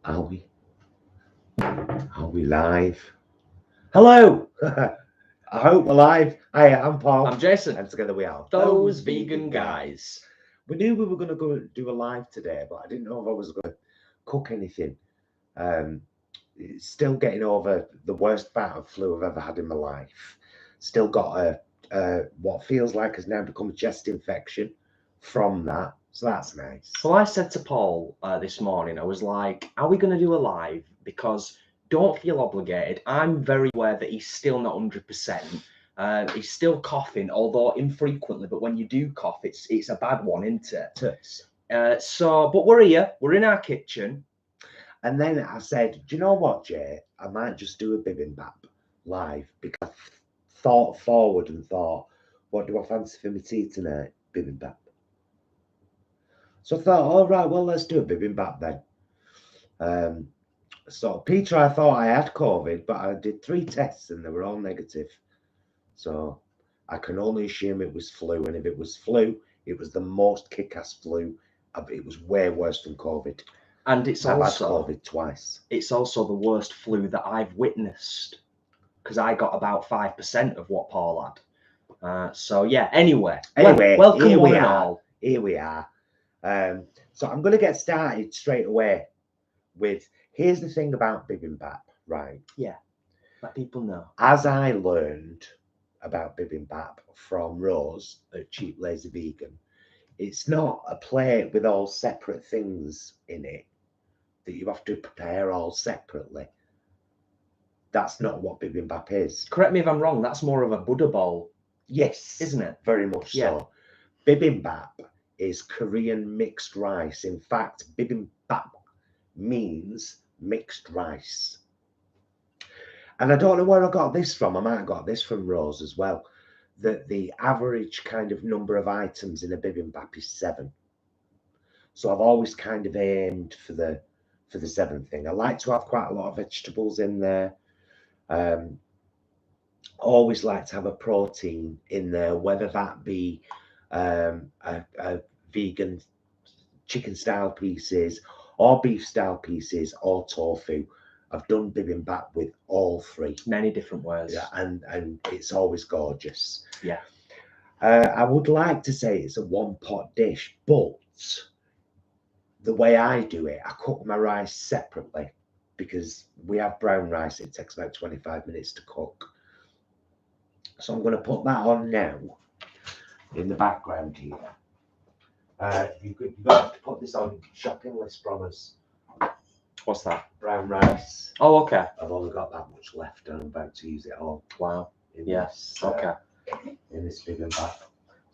Are we? Are we live? Hello! I hope we're live. Hi, I'm Paul. I'm Jason. And together we are Those vegan guys. We knew we were going to go do a live today, but I didn't know if I was going to cook anything. Still getting over the worst bout of flu I've ever had in my life. Still got what feels like has now become a chest infection from that. So that's nice. Well, I said to Paul this morning, I was like, are we going to do a live? Because don't feel obligated. I'm very aware that he's still not 100%. He's still coughing, although infrequently. But when you do cough, it's a bad one, isn't it? But we're here. We're in our kitchen. And then I said, do you know what, Jay? I might just do a BIBIMBAP live because I thought forward and thought, what do I fancy for my tea tonight? BIBIMBAP. So I thought, all right, well, let's do a BIBIMBAP then. So Peter, I thought I had COVID, but I did 3 tests and they were all negative. So I can only assume it was flu. And if it was flu, it was the most kick-ass flu. It was way worse than COVID. And it's I've also had COVID twice. It's also the worst flu that I've witnessed because I got about 5% of what Paul had. So yeah. Anyway, welcome one and all. Here we are. So I'm going to get started straight away with, here's the thing about BIBIMBAP, right? Yeah, let people know. As I learned about BIBIMBAP from Rose at Cheap Lazy Vegan, it's not a plate with all separate things in it that you have to prepare all separately. That's not what BIBIMBAP is. Correct me if I'm wrong, that's more of a Buddha bowl. Yes. Isn't it? Very much so. BIBIMBAP is Korean mixed rice. In fact, BIBIMBAP means mixed rice. And I don't know where I got this from. I might have got this from Rose as well. That the average kind of number of items in a BIBIMBAP is 7. So I've always kind of aimed for the 7th thing. I like to have quite a lot of vegetables in there. Always like to have a protein in there, whether that be a vegan chicken style pieces or beef style pieces or tofu. I've done BIBIMBAP with all 3. Many different ways. Yeah, and it's always gorgeous. Yeah. I would like to say it's a one-pot dish, but the way I do it, I cook my rice separately because we have brown rice. It takes about 25 minutes to cook. So I'm going to put that on now in the background here. You've got to put this on shopping list from us. What's that? Brown rice. Oh, okay. I've only got that much left and I'm about to use it all. Wow. Yes. Okay. In this BIBIMBAP. So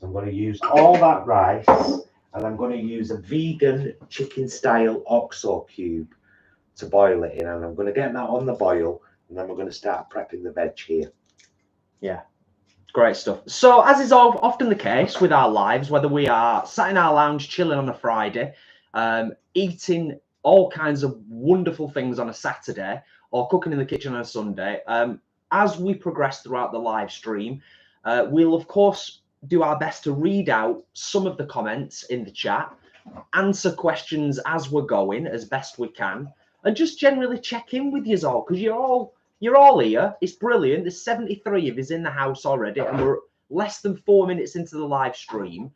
I'm going to use all that rice and I'm going to use a vegan chicken style OXO cube to boil it in. And I'm going to get that on the boil and then we're going to start prepping the veg here. Yeah. Great stuff. So, as is often the case with our lives, whether we are sat in our lounge chilling on a Friday, eating all kinds of wonderful things on a Saturday, or cooking in the kitchen on a Sunday, as we progress throughout the live stream, we'll of course do our best to read out some of the comments in the chat, answer questions as we're going as best we can, and just generally check in with you all, because you're all here. It's brilliant. There's 73 of us in the house already, and we're less than 4 minutes into the live stream.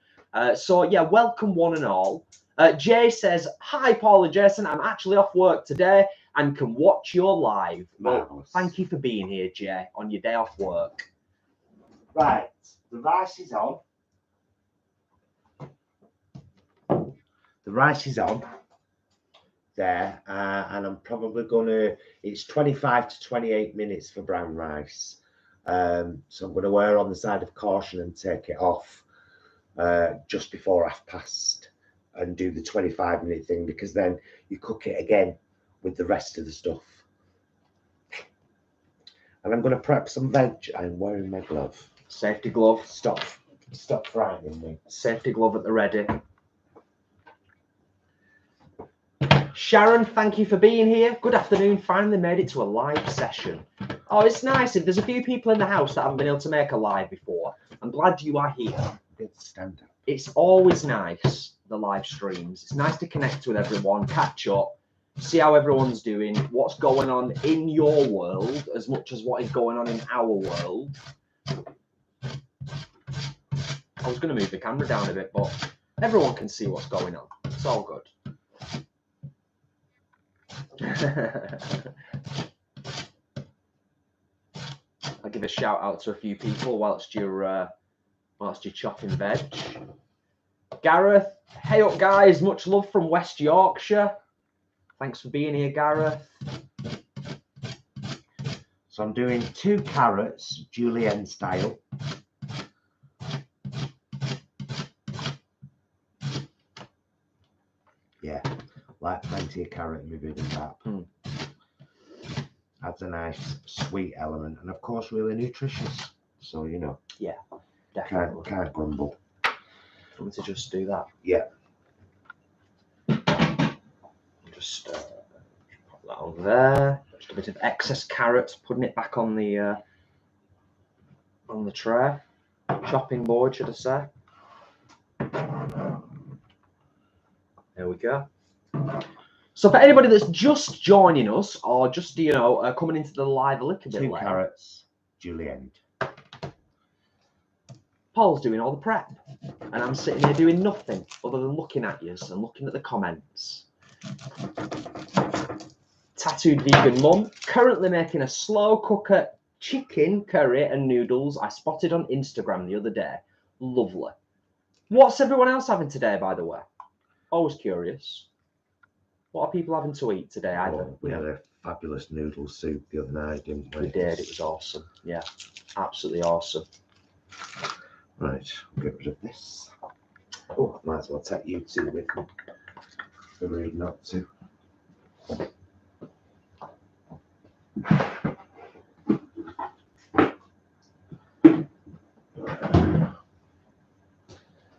So yeah, welcome one and all. Jay says, hi, Paul and Jason. I'm actually off work today and can watch your live. Well, thank you for being here, Jay, on your day off work. Right, the rice is on. The rice is on there, and I'm probably gonna, it's 25 to 28 minutes for brown rice. So I'm gonna err on the side of caution and take it off just before past and do the 25-minute thing, because then you cook it again with the rest of the stuff. And I'm going to prep some veg. I'm wearing my glove. Safety glove. Stop frightening me. Safety glove at the ready. Sharon, thank you for being here. Good afternoon. Finally made it to a live session. Oh, it's nice. If there's a few people in the house that haven't been able to make a live before, I'm glad you are here. Stand up. It's always nice, the live streams. It's nice to connect with everyone, catch up, see how everyone's doing, what's going on in your world as much as what is going on in our world. I was going to move the camera down a bit, but everyone can see what's going on. It's all good. I'll give a shout out to a few people whilst you're chopping veg. Gareth, hey up guys, much love from West Yorkshire. Thanks for being here, Gareth. So I'm doing 2 carrots, julienne style. Yeah, like plenty of carrot in my bibimbap. Adds a nice sweet element, and of course really nutritious. So you know, yeah, definitely can't grumble. Want me to just do that? Yeah. Just pop that on there. Just a bit of excess carrots, putting it back on the tray, chopping board, should I say? There we go. So for anybody that's just joining us, or just coming into the live a little bit 2 later, carrots, julienne. Paul's doing all the prep, and I'm sitting here doing nothing other than looking at you and looking at the comments. Tattooed vegan mum, currently making a slow cooker chicken curry and noodles I spotted on Instagram the other day. Lovely. What's everyone else having today, by the way? Always curious. What are people having to eat today? We had a fabulous noodle soup the other night, didn't we? We did. It was awesome. Yeah, absolutely awesome. Right, I'll get rid of this. Oh, I might as well take you 2 with me. Agreed not to.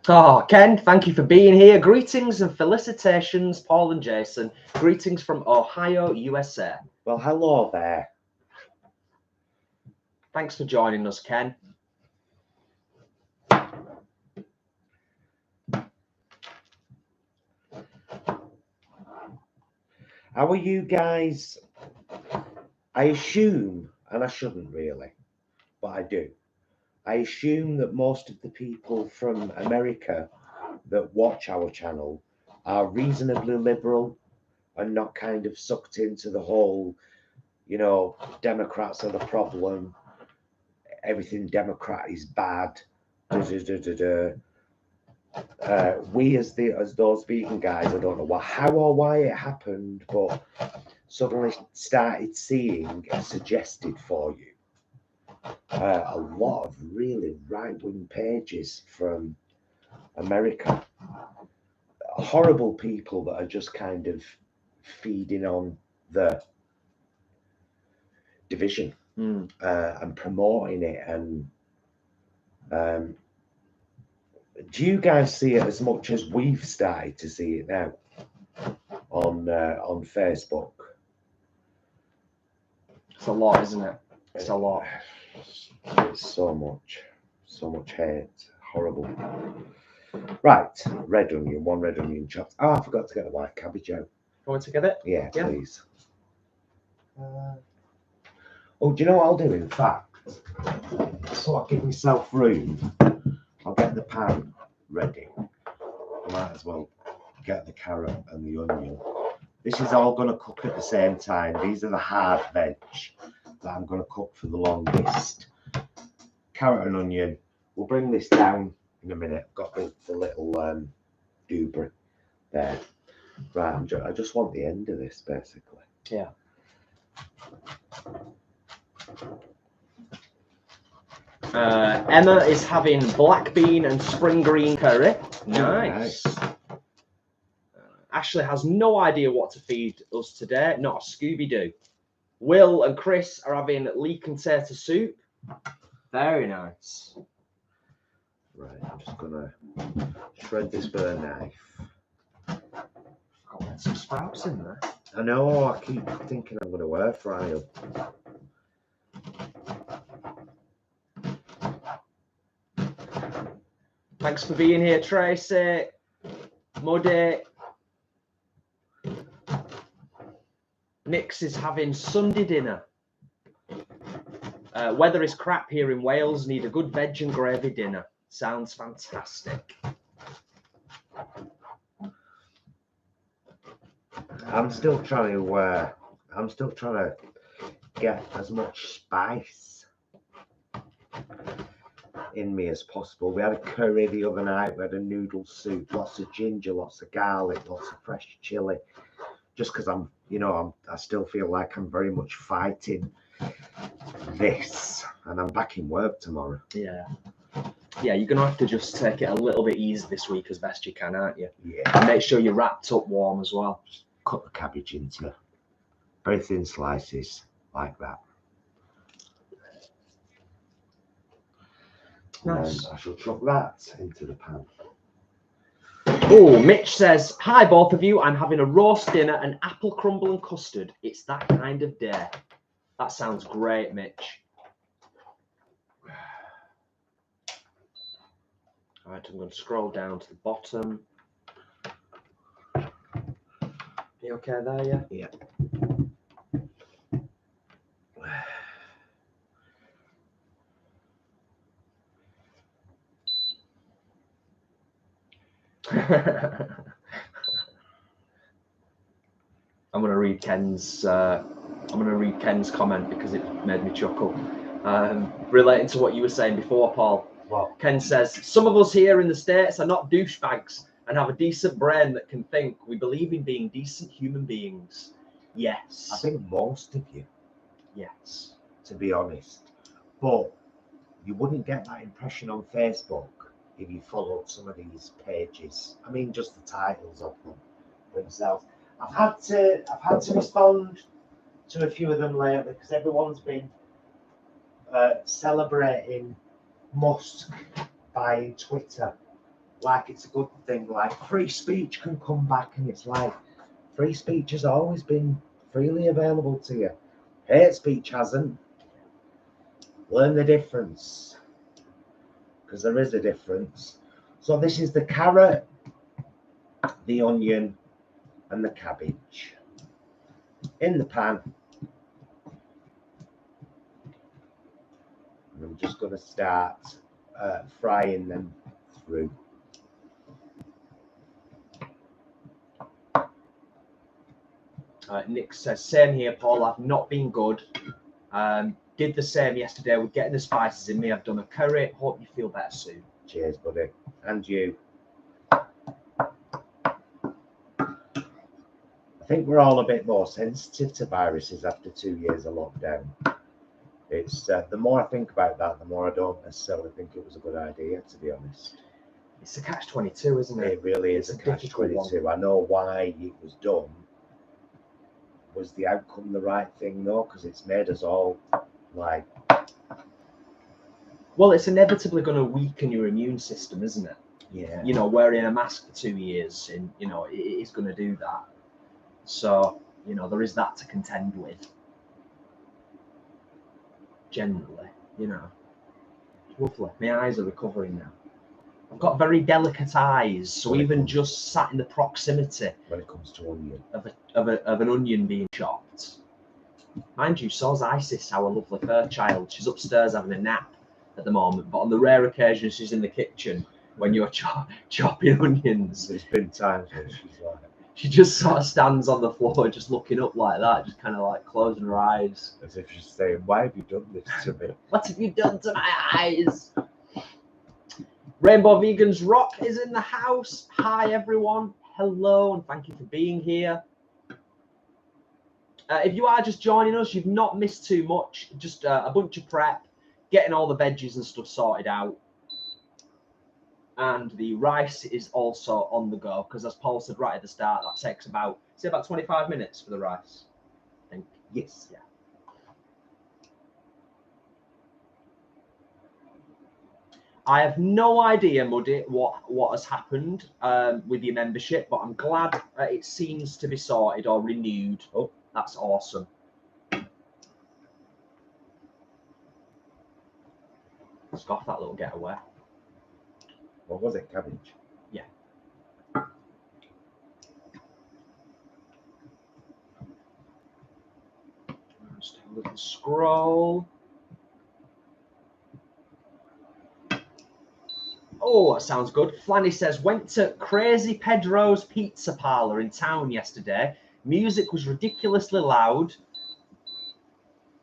Oh, Ken, thank you for being here. Greetings and felicitations, Paul and Jason. Greetings from Ohio, USA. Well, hello there. Thanks for joining us, Ken. How are you guys? I assume, and I shouldn't really, but I do. I assume that most of the people from America that watch our channel are reasonably liberal and not kind of sucked into the whole, Democrats are the problem, everything Democrat is bad. We as those vegan guys, I don't know how or why it happened, but suddenly started seeing suggested for you a lot of really right-wing pages from America. Horrible people that are just kind of feeding on the division and promoting it. And do you guys see it as much as we've started to see it now on Facebook? It's a lot, isn't it? It's a lot. It's so much hate. Horrible. Right, red onion, 1 red onion chopped. Oh, I forgot to get the white cabbage out. Want to get it? Yeah, please. Oh, do you know what I'll do? In fact, so I give myself room. I'll get the pan ready. I might as well get the carrot and the onion. This is all going to cook at the same time. These are the hard veg that I'm going to cook for the longest. Carrot and onion. We'll bring this down in a minute. I've got the little doobery there. Right, I just want the end of this, basically. Yeah. Emma is having black bean and spring green curry. Nice. Ashley has no idea what to feed us today. Not a Scooby-Doo. Will and Chris are having leek and tater soup. Very nice. Right, I'm just gonna shred this with a knife. Got some sprouts in there. I know, I keep thinking I'm gonna air fry them. Thanks for being here, Tracy. Muddy. Nix is having Sunday dinner. Weather is crap here in Wales. Need a good veg and gravy dinner. Sounds fantastic. I'm still trying to get as much spice in me as possible. We had a curry the other night. We had a noodle soup, lots of ginger, lots of garlic, lots of fresh chili. Just because I still feel like I'm very much fighting this, and I'm back in work tomorrow. Yeah, you're gonna have to just take it a little bit easy this week as best you can, aren't you? Yeah. And make sure you're wrapped up warm as well. Cut the cabbage into very thin slices like that. Nice. I shall chuck that into the pan. Oh, Mitch says, hi both of you. I'm having a roast dinner and apple crumble and custard. It's that kind of day. That sounds great, Mitch. All right, I'm going to scroll down to the bottom. You okay there, yeah? Yeah. I'm going to read Ken's comment because it made me chuckle. Relating to what you were saying before, Paul. What? Ken says, some of us here in the States are not douchebags and have a decent brain that can think. We believe in being decent human beings. Yes. I think most of you. Yes. To be honest. But you wouldn't get that impression on Facebook if you followed some of these pages. I mean, just the titles of them themselves. I've had to respond to a few of them lately because everyone's been celebrating Musk buying Twitter like it's a good thing. Like free speech can come back, and it's like free speech has always been freely available to you. Hate speech hasn't. Learn the difference, because there is a difference. So this is the carrot, the onion, and the cabbage in the pan. And I'm just going to start frying them through. Nick says, same here, Paul. I've not been good. Did the same yesterday with getting the spices in me. I've done a curry. Hope you feel better soon. Cheers, buddy. And you. I think we're all a bit more sensitive to viruses after 2 years of lockdown. It's the more I think about that, the more I don't necessarily think it was a good idea, to be honest. It's a catch-22, isn't it? It really is a catch-22. I know why it was done. Was the outcome the right thing, though? Because it's made us all like... Well, it's inevitably going to weaken your immune system, isn't it? Yeah. You know, wearing a mask for 2 years, and you know, it is going to do that. So, you know, there is that to contend with. Generally, you know. Lovely. My eyes are recovering now. I've got very delicate eyes, so even just sat in the proximity when it comes to onion of an onion being chopped. Mind you, so's Isis, our lovely fur child. She's upstairs having a nap at the moment, but on the rare occasion she's in the kitchen when you're chopping onions. There's been times when she's like... She just sort of stands on the floor, just looking up like that, just kind of like closing her eyes. As if she's saying, why have you done this to me? What have you done to my eyes? Rainbow Vegans Rock is in the house. Hi, everyone. Hello, and thank you for being here. If you are just joining us, you've not missed too much. Just a bunch of prep, getting all the veggies and stuff sorted out. And the rice is also on the go, because as Paul said right at the start, that takes about 25 minutes for the rice, I think. Yes. Yeah. I have no idea, Muddy, what has happened with your membership, but I'm glad it seems to be sorted or renewed. Oh, that's awesome. Scoff that little getaway. What was it? Cabbage? Yeah. Little scroll. Oh, that sounds good. Flanny says, went to Crazy Pedro's Pizza Parlour in town yesterday. Music was ridiculously loud.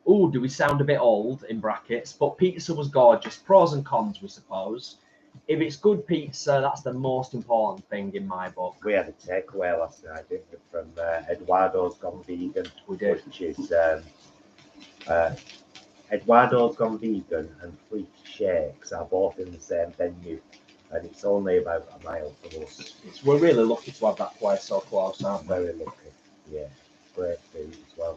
Oh, do we sound a bit old, in brackets, but pizza was gorgeous. Pros and cons, we suppose. If it's good pizza, that's the most important thing in my book. We had a takeaway last night, didn't we, from Eduardo's Gone Vegan. We did. Which is Eduardo's Gone Vegan and Freaky Shakes are both in the same venue, and it's only about a mile from us. We're really lucky to have that place so close, aren't we? Very lucky, yeah. Great food as well.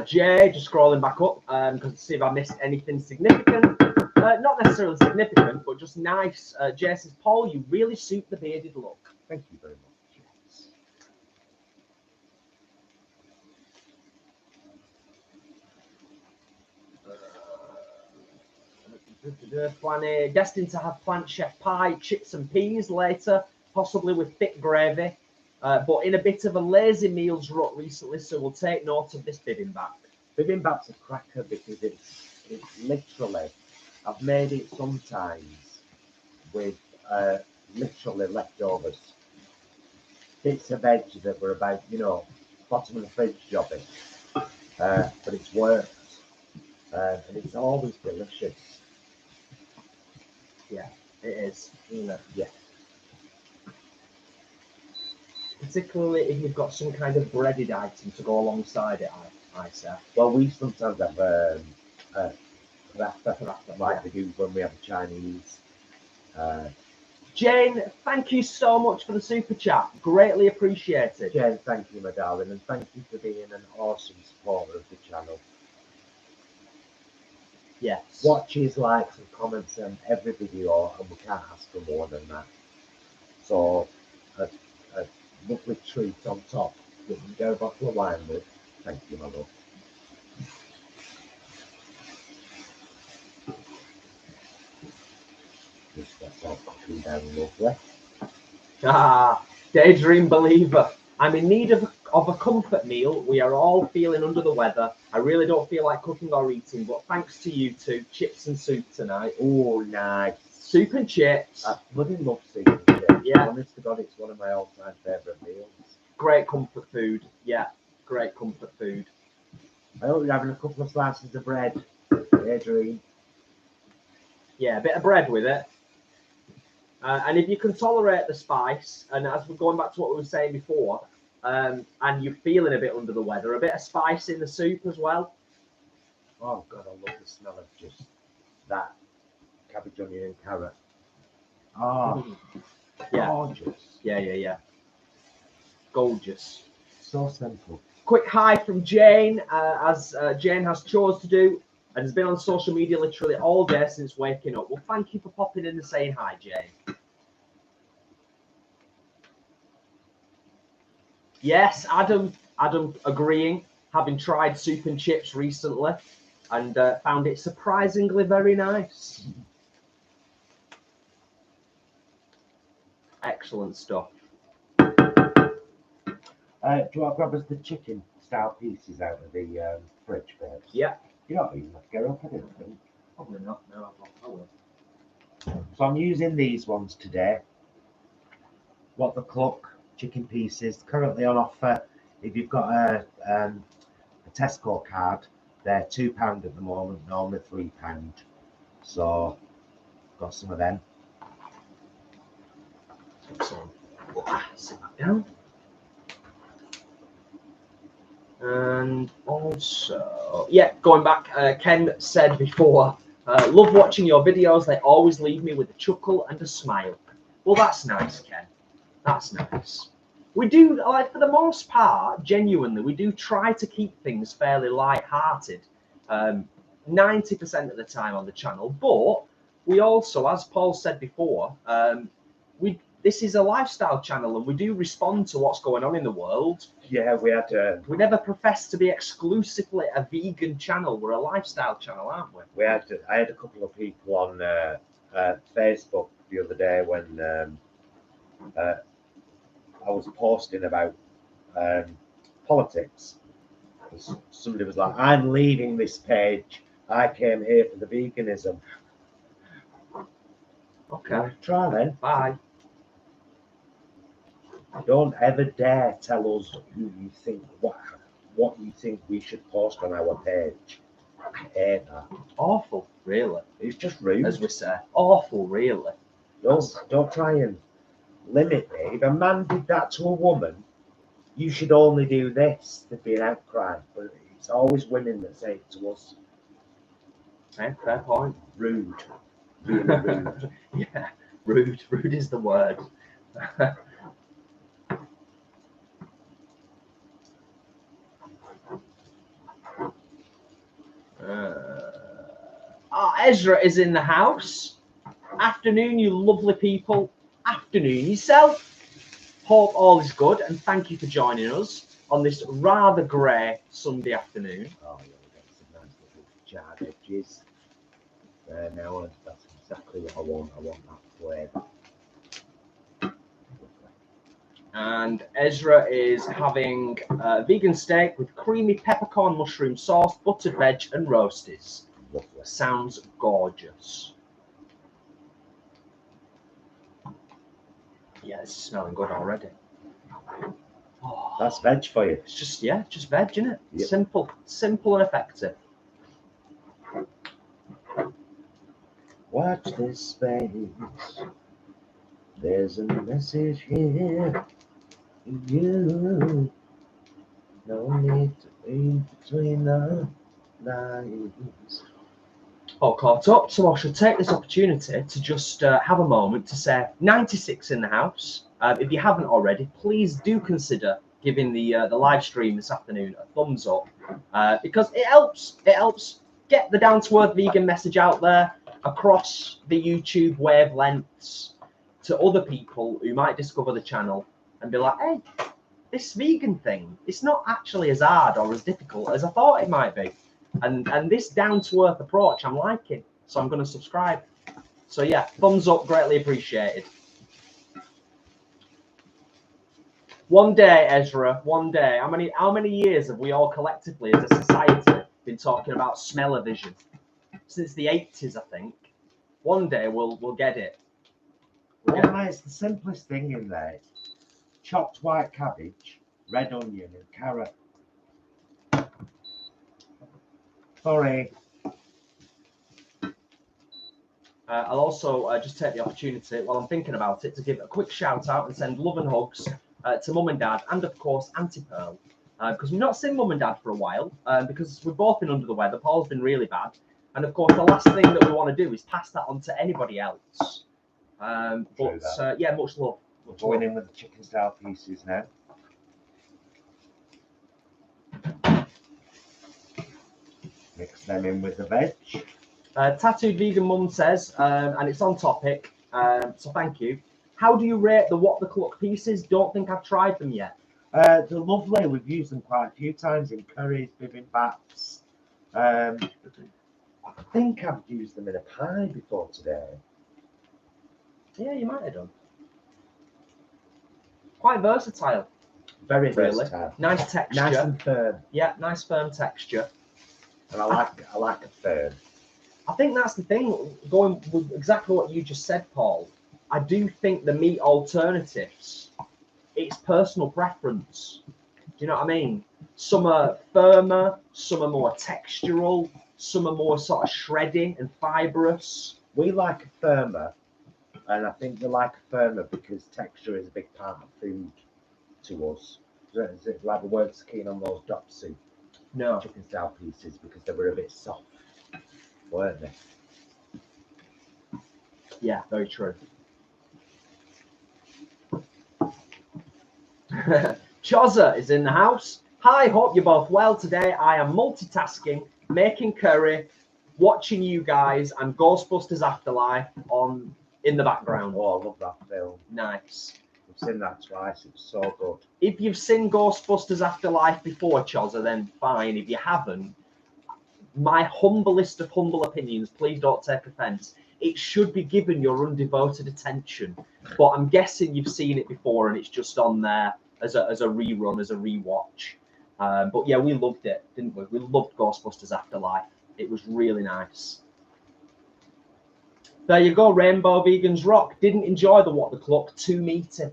Jay, just scrolling back up because to see if I missed anything significant. Not necessarily significant, but just nice. Jay says, Paul, you really suit the bearded look. Thank you very much. Flanny, destined to have plant chef pie, chips and peas later, possibly with thick gravy. But in a bit of a lazy meals rut recently, so we'll take note of this bibimbap. Bibimbap's a cracker because it's literally, I've made it sometimes with literally leftovers. Bits of veg that were about, you know, bottom of the fridge jobbing. But it's worked. And it's always delicious. Yeah, it is, isn't it? Yeah. Particularly if you've got some kind of breaded item to go alongside it, I say. Well, we sometimes have paratha, like we do when we have a Chinese. Jane, thank you so much for the super chat. Greatly appreciated. Jane, thank you, my darling, and thank you for being an awesome supporter of the channel. Yes. Watches, likes, and comments on every video, and we can't ask for more than that. So, a lovely treat on top that you can get a bottle of wine with. Thank you, my love. Just that's all cooking down lovely. Ah, daydream believer. I'm in need of a comfort meal. We are all feeling under the weather. I really don't feel like cooking or eating, but thanks to you two, chips and soup tonight. Oh, nice. Soup and chips. I bloody love soup and chips. Yeah. Honest to God, it's one of my all-time favourite meals. Great comfort food. Yeah, great comfort food. I hope you're having a couple of slices of bread. Daydream. Yeah, a bit of bread with it. And if you can tolerate the spice, and as we're going back to what we were saying before, and you're feeling a bit under the weather, a bit of spice in the soup as well. Oh God, I love the smell of just that cabbage, onion, and carrot. Oh, yeah, gorgeous. Yeah. Gorgeous. So simple. Quick hi from Jane, as Jane has chores to do and has been on social media literally all day since waking up. Well, thank you for popping in and saying hi, Jane. Yes, Adam agreeing, having tried soup and chips recently and found it surprisingly very nice. Excellent stuff. Do you want to grab us the chicken style pieces out of the fridge, babes? Yeah. You don't even have to get up, I didn't think. Probably not. No, I will. So I'm using these ones today. What the Cluck chicken pieces, currently on offer. If you've got a Tesco card, they're £2 at the moment, normally £3. So got some of them. Excellent. Sit back down. And also, yeah, going back, Ken said before, love watching your videos. They always leave me with a chuckle and a smile. Well, that's nice, Ken. That's nice. We do, like, for the most part, genuinely, we do try to keep things fairly light-hearted 90% of the time on the channel. But we also, as Paul said before, this is a lifestyle channel and we do respond to what's going on in the world. Yeah, we had. We never profess to be exclusively a vegan channel. We're a lifestyle channel, aren't we? I had a couple of people on Facebook the other day when I was posting about politics. Somebody was like, I'm leaving this page. I came here for the veganism. Okay. Try then. Bye. Don't ever dare tell us who you think, what you think we should post on our page. I hate that. Awful, really. It's just rude. As we say. Awful, really. Don't try and limit me. If a man did that to a woman, you should only do this. There'd be an outcry. But it's always women that say it to us. Okay, fair point. Rude. Really rude. Yeah, rude. Rude is the word. Ezra is in the house. Afternoon, you lovely people. Afternoon yourself. Hope all is good, and thank you for joining us on this rather grey Sunday afternoon. Oh, yeah, we got some nice little jarred edges. There now, that's exactly what I want. I want that flavour. And Ezra is having vegan steak with creamy peppercorn mushroom sauce, buttered veg, and roasties. Lovely. Sounds gorgeous. Yeah, this is smelling good already. Oh, That's veg for you. it's just, yeah, just veg, isn't it? Yep. Simple and effective. Watch this space. There's a message here. You. No need to read between the lines. All caught up, so I should take this opportunity to just have a moment to say 96 in the house. If you haven't already, please do consider giving the live stream this afternoon a thumbs up because it helps. It helps get the down to earth vegan message out there across the YouTube wavelengths to other people who might discover the channel and be like, hey, this vegan thing, it's not actually as hard or as difficult as I thought it might be. And this down-to-earth approach I'm liking, so I'm going to subscribe. So yeah, thumbs up, greatly appreciated. One day, Ezra, one day. How many years have we all collectively as a society been talking about smell-o-vision? Since the 80s, I think. One day we'll get it. Well, it's the simplest thing in there. Chopped white cabbage, red onion, and carrot. Sorry. I'll also just take the opportunity, while I'm thinking about it, to give a quick shout out and send love and hugs to Mum and Dad, and of course Auntie Pearl, because we've not seen Mum and Dad for a while, because we've both been under the weather. Paul's been really bad, and of course the last thing that we want to do is pass that on to anybody else. Yeah, much love. We're going in with the chicken style pieces now. Mix them in with the veg. Tattooed Vegan Mum says, and it's on topic, so thank you. How do you rate the What the Cluck pieces? Don't think I've tried them yet. They're lovely. We've used them quite a few times in curries, bibimbaps. I think I've used them in a pie before today. Yeah, you might have done. Quite versatile. Very versatile. Nice texture. Nice and firm. Yeah, nice firm texture. And I like a firm. I think that's the thing, going with exactly what you just said, Paul. I do think the meat alternatives, it's personal preference. Do you know what I mean? Some are firmer, some are more textural, some are more sort of shreddy and fibrous. We like a firmer, and I think we like a firmer because texture is a big part of food to us. Is it like the words keen on those drop soup? No. Chicken style pieces because they were a bit soft, weren't they? Yeah, very true. Chozza is in the house. Hi, hope you're both well today. I am multitasking, making curry, watching you guys and Ghostbusters Afterlife on in the background. Oh, I love that film. Nice. I've seen that twice. It was so good. If you've seen Ghostbusters Afterlife before, Chozza, then fine. If you haven't, my humblest of humble opinions, please don't take offense. it should be given your undevoted attention. But I'm guessing you've seen it before and it's just on there as a rerun, as a rewatch. But yeah, we loved it, didn't we? We loved Ghostbusters Afterlife. It was really nice. There you go, Rainbow Vegans Rock. Didn't enjoy the What the Cluck, too meaty.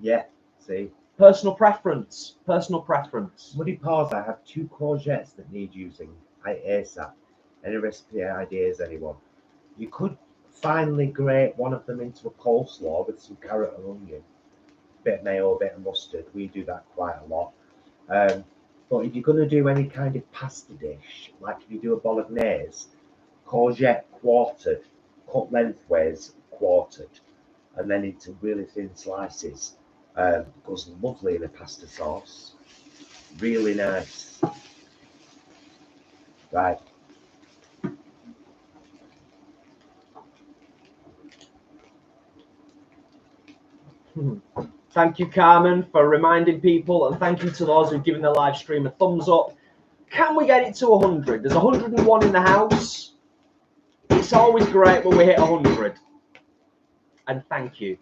Yeah, see. Personal preference. Personal preference. Woody pause, I have 2 courgettes that need using. ASAP. Any recipe ideas, anyone? You could finely grate one of them into a coleslaw with some carrot and onion. Bit of mayo, a bit of mustard. We do that quite a lot. But if you're going to do any kind of pasta dish, like if you do a bolognese, courgette quartered, cut lengthways, quartered, and then into really thin slices. Goes lovely in a pasta sauce. Really nice. Right. Thank you, Carmen, for reminding people, and thank you to those who've given the live stream a thumbs up. Can we get it to 100? There's 101 in the house. It's always great when we hit 100. And thank you.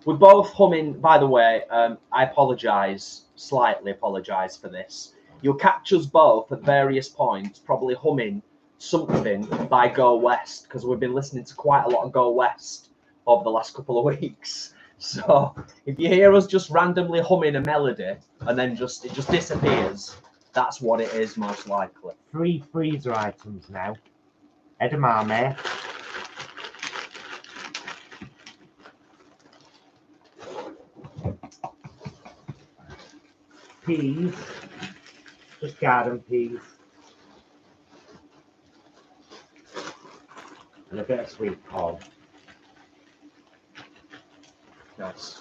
We're both humming, by the way. I apologise, slightly apologise for this. You'll catch us both at various points, probably humming something by Go West, because we've been listening to quite a lot of Go West over the last couple of weeks. So if you hear us just randomly humming a melody and then it just disappears, that's what it is most likely. 3 freezer items now. Edamame. Peas. Just garden peas. And a bit of sweet corn. Nice.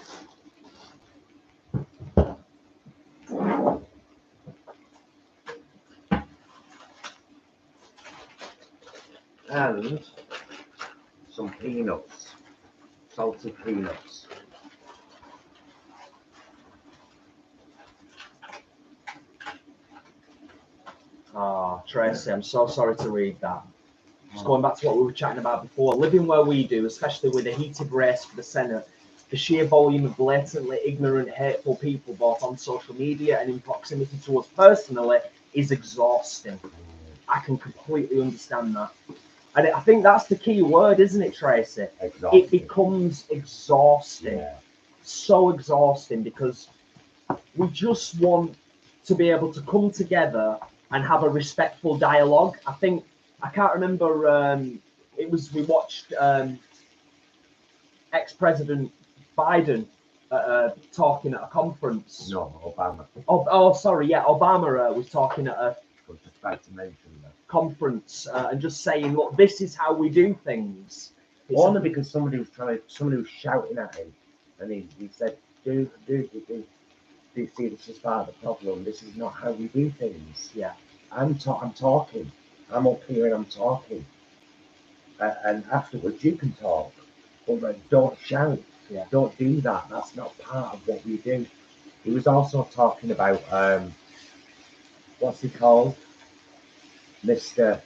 And some peanuts. Salted peanuts. Oh, Tracy, I'm so sorry to read that. Just going back to what we were chatting about before, living where we do, especially with a heated race for the Senate, the sheer volume of blatantly ignorant, hateful people, both on social media and in proximity to us personally, is exhausting. I can completely understand that. And I think that's the key word, isn't it, Tracy? Exhausting. It becomes exhausting. Yeah. So exhausting, because we just want to be able to come together and have a respectful dialogue. I can't remember, we watched ex-President Biden talking at a conference. No, Obama. Oh, sorry, yeah, Obama was talking at a I was just about to mention that. conference and just saying, look, this is how we do things. Only because somebody was shouting at him, and he said, "Dude, do you see this is part of the problem? This is not how we do things." Yeah. I'm talking. I'm up here and I'm talking. And afterwards you can talk, but don't shout. Yeah. Don't do that. That's not part of what we do. He was also talking about what's he called? Mr.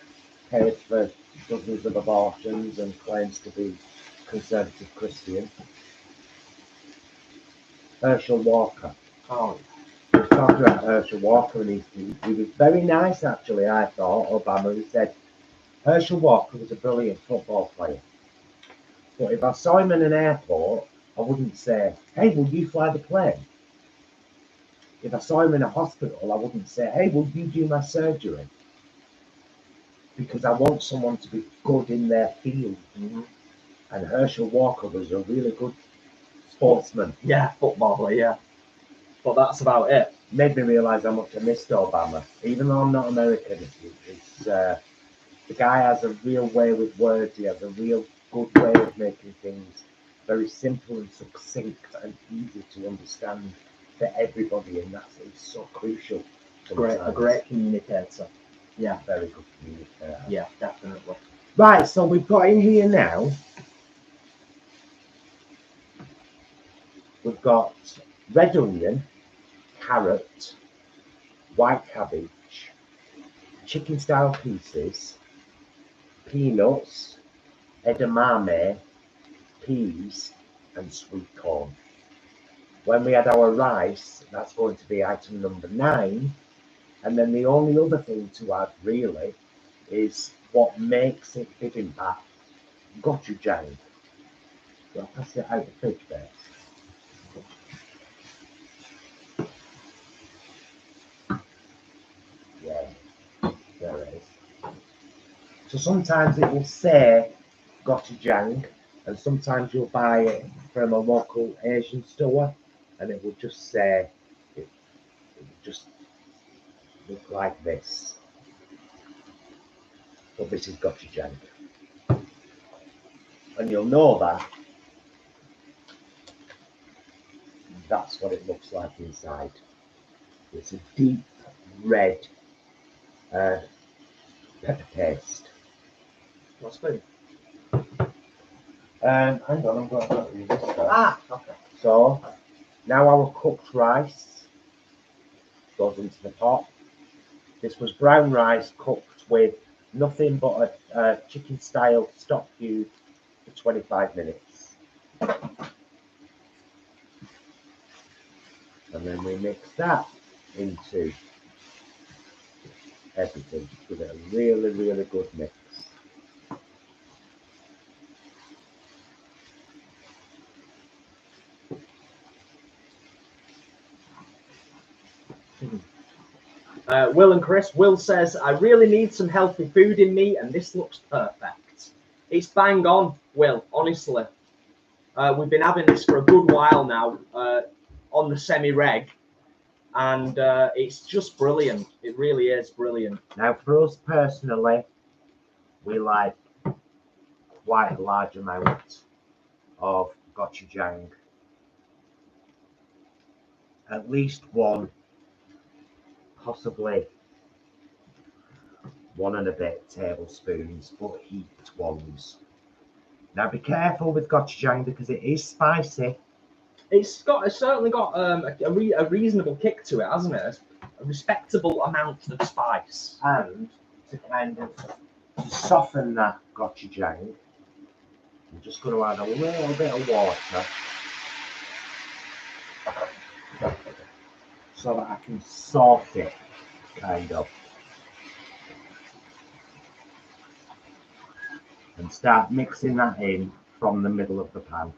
Pays for dozens of abortions and claims to be conservative Christian. Herschel Walker. Oh. He was talking about Herschel Walker, and he was very nice, actually, I thought, Obama. He said, Herschel Walker was a brilliant football player. But if I saw him in an airport, I wouldn't say, hey, will you fly the plane? If I saw him in a hospital, I wouldn't say, hey, will you do my surgery? Because I want someone to be good in their field. Mm-hmm. And Herschel Walker was a really good sportsman. Yeah, footballer, yeah. But that's about it. Made me realise how much I missed Obama. Even though I'm not American, the guy has a real way with words. He has a real good way of making things very simple and succinct and easy to understand for everybody, and it's so crucial. A great communicator. Yeah. Very good communicator. Yeah, definitely. Right, so we've got in here now, we've got red onion, carrot, white cabbage, chicken style pieces, peanuts, edamame, peas, and sweet corn. When we add our rice, that's going to be item number 9. And then the only other thing to add really is what makes it bibimbap, gochujang. So I'll pass it out the fridge there. Yeah, there it is. So sometimes it will say gochujang, and sometimes you'll buy it from a local Asian store, and it will just say, it will just look like this. But this is gochujang. And you'll know that that's what it looks like inside. It's a deep red pepper paste. What's good? Hang on, I'm going to use this first. Ah, okay. So now our cooked rice goes into the pot. This was brown rice cooked with nothing but a chicken style stock cube for 25 minutes. And then we mix that into everything. Give it a really, really good mix. Will and Chris. Will says, I really need some healthy food in me, and this looks perfect. It's bang on, Will, honestly. We've been having this for a good while now on the semi-reg, and it's just brilliant. It really is brilliant. Now, for us personally, we like quite a large amount of gochujang. At least one, possibly 1 and a bit tablespoons, but heaped ones. Now be careful with gochujang because it is spicy. It's certainly got a reasonable kick to it, hasn't it? A respectable amount of spice. And to kind of soften that gochujang, I'm just going to add a little bit of water so that I can sort it, kind of. And start mixing that in from the middle of the pan.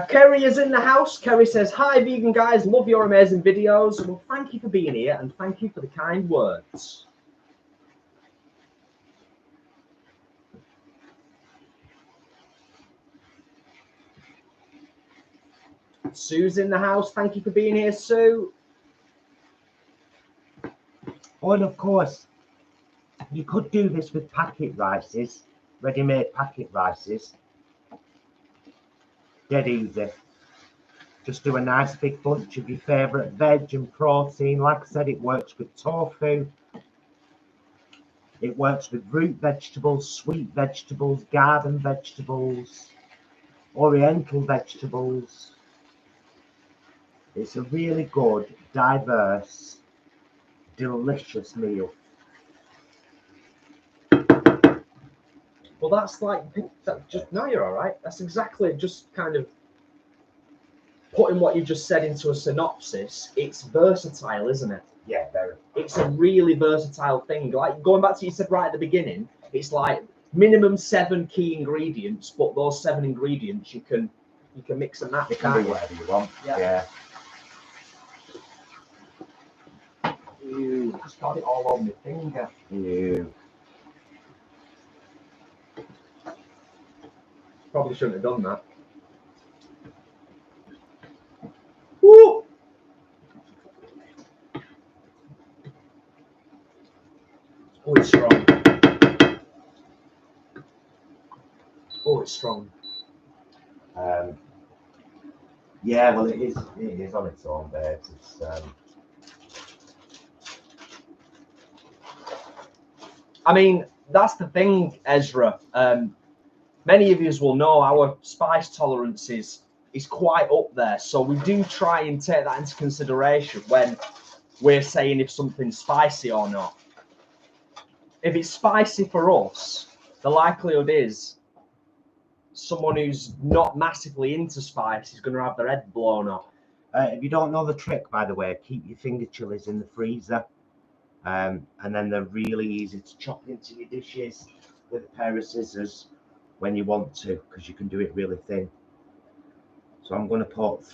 Kerry is in the house. Kerry says, hi, vegan guys. Love your amazing videos. Well, thank you for being here, and thank you for the kind words. Sue's in the house. Thank you for being here, Sue. Oh, and of course, you could do this with packet rices, ready-made packet rices. Dead easy. Just do a nice big bunch of your favourite veg and protein. Like I said, it works with tofu. It works with root vegetables, sweet vegetables, garden vegetables, oriental vegetables. It's a really good, diverse, delicious meal. Well, that's like, just no, you're all right. That's exactly just kind of putting what you just said into a synopsis. It's versatile, isn't it? Yeah, very. It's a really versatile thing. Like going back to what you said right at the beginning, it's like minimum 7 key ingredients, but those 7 ingredients you can mix and match. You can do whatever you want. Yeah. Ew, just got it all on my finger. Ew. Probably shouldn't have done that. Woo! Oh, it's strong. Oh, it's strong. Yeah, well, it is on its own, babes. It's I mean, that's the thing, Ezra. many of you will know our spice tolerance is quite up there. So we do try and take that into consideration when we're saying if something's spicy or not. If it's spicy for us, the likelihood is someone who's not massively into spice is going to have their head blown off. If you don't know the trick, by the way, keep your finger chilies in the freezer. And then they're really easy to chop into your dishes with a pair of scissors when you want to, because you can do it really thin. So I'm going to put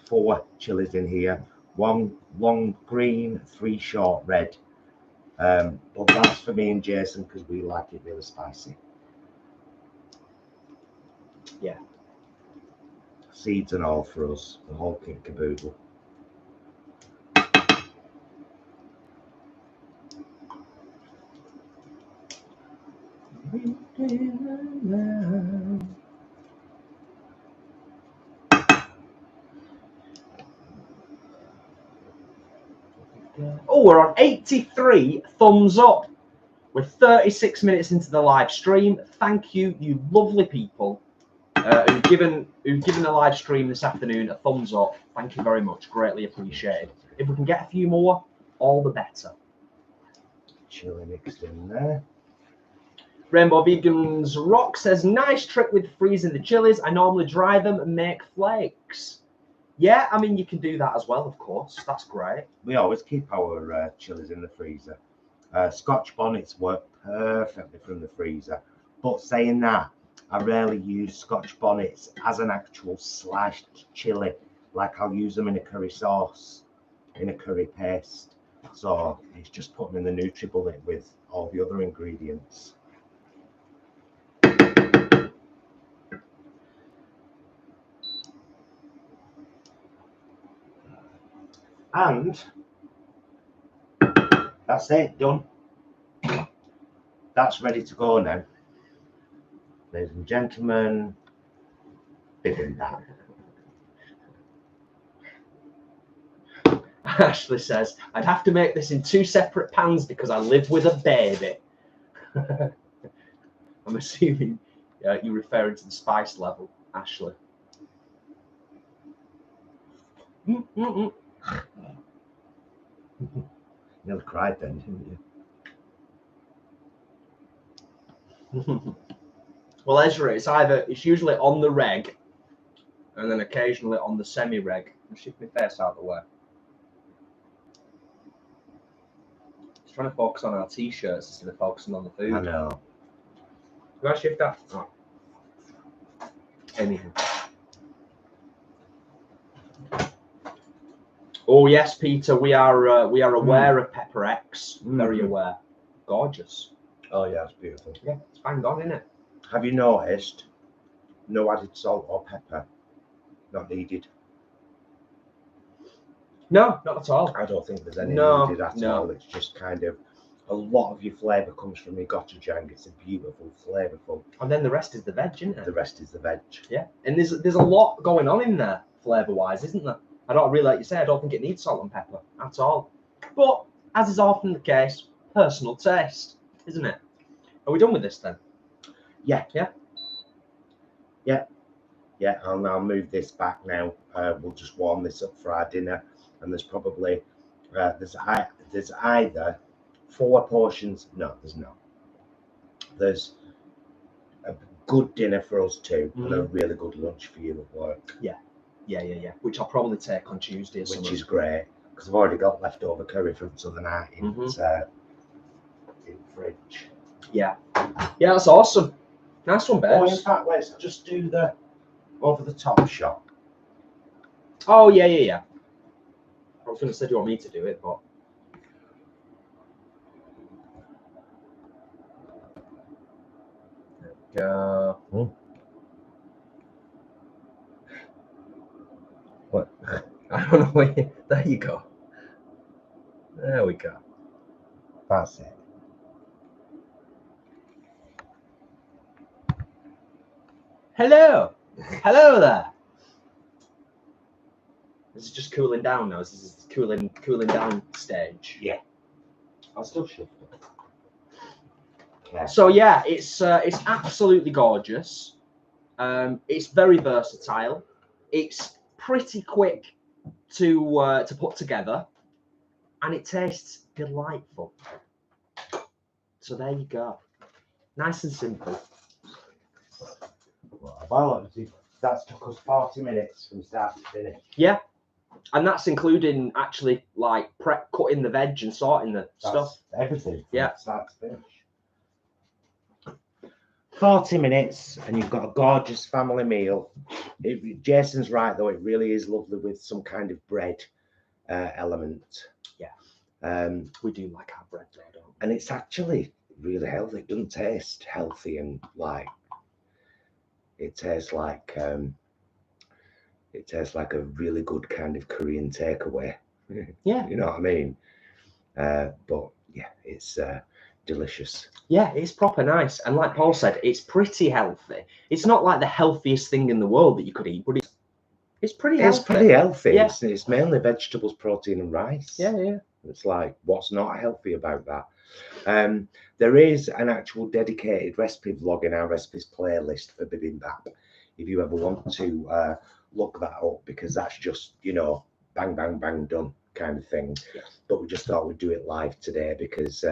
4 chilies in here, 1 long green, 3 short red. But that's for me and Jason because we like it really spicy. Yeah. Seeds and all for us, the whole kit caboodle. Oh, we're on 83 thumbs up. We're 36 minutes into the live stream. Thank you, you lovely people who've given the live stream this afternoon a thumbs up. Thank you very much. Greatly appreciated. If we can get a few more, all the better. Chili mixed in there. Rainbow Vegans Rock says, nice trick with freezing the chilies. I normally dry them and make flakes. Yeah, I mean, you can do that as well, of course. That's great. We always keep our chilies in the freezer. Scotch bonnets work perfectly from the freezer. But saying that, I rarely use Scotch bonnets as an actual sliced chili. Like I'll use them in a curry sauce, in a curry paste. So it's just put them in the NutriBullet with all the other ingredients. And that's it, done. That's ready to go now. Ladies and gentlemen, bibimbap. Ashley says, I'd have to make this in 2 separate pans because I live with a baby. I'm assuming you're referring to the spice level, Ashley. Nearly cried then, didn't you? Well, Ezra, it's usually on the reg and then occasionally on the semi-reg. I'll shift my face out of the way. Just trying to focus on our t-shirts instead of focusing on the food. I know. Do I shift that? Oh. Anyhow. Oh yes, Peter, we are aware of Pepper X. Very aware. Gorgeous. Oh yeah, it's beautiful. Yeah, it's bang on, isn't it? Have you noticed? No added salt or pepper. Not needed. No, not at all. I don't think there's any needed at No. all. It's just kind of a lot of your flavour comes from your gochujang. It's a beautiful, flavourful. And then the rest is the veg, isn't it? The rest is the veg. Yeah, and there's a lot going on in there flavour-wise, isn't there? I don't really, like you say, I don't think it needs salt and pepper at all. But as is often the case, personal taste, isn't it? Are we done with this then? Yeah. Yeah. Yeah. Yeah. I'll now move this back now. We'll just warm this up for our dinner. And there's probably there's either 4 portions. No, there's not. There's a good dinner for us too, and a really good lunch for you at work. Yeah. Which I'll probably take on Tuesday. Which is great because I've already got leftover curry from the other night in fridge. Yeah. Yeah, that's awesome. Nice one, babes. Oh, in fact, let's just do the over the top shot. Oh yeah. I was going to say, do you want me to do it, but. There we go. What? I don't know where. There you go. There we go. That's it. Hello. Hello there. This is just cooling down now. This is cooling down stage. Yeah. I'll still shift it. Okay. So yeah, it's absolutely gorgeous. It's very versatile. It's pretty quick to put together, and it tastes delightful. So there you go. Nice and simple. Well, that's took us 40 minutes from start to finish. Yeah, and that's including actually like cutting the veg and sorting the stuff. Everything. Yeah. Start to finish. 40 minutes and you've got a gorgeous family meal. Jason's right though, it really is lovely with some kind of bread element. Yeah. We do like our bread though, don't we? And it's actually really healthy. It doesn't taste healthy and like it tastes like a really good kind of Korean takeaway. Yeah. You know what I mean? But yeah, it's delicious. Yeah, it's proper nice. And like Paul said, it's pretty healthy. It's not like the healthiest thing in the world that you could eat, but it's pretty healthy. It's pretty healthy. Yeah. It's mainly vegetables, protein, and rice. Yeah, yeah. It's like, what's not healthy about that? There is an actual dedicated recipe vlog in our recipes playlist for bibimbap. If you ever want to look that up, because that's just, you know, bang, bang, bang, done kind of thing. Yeah. But we just thought we'd do it live today because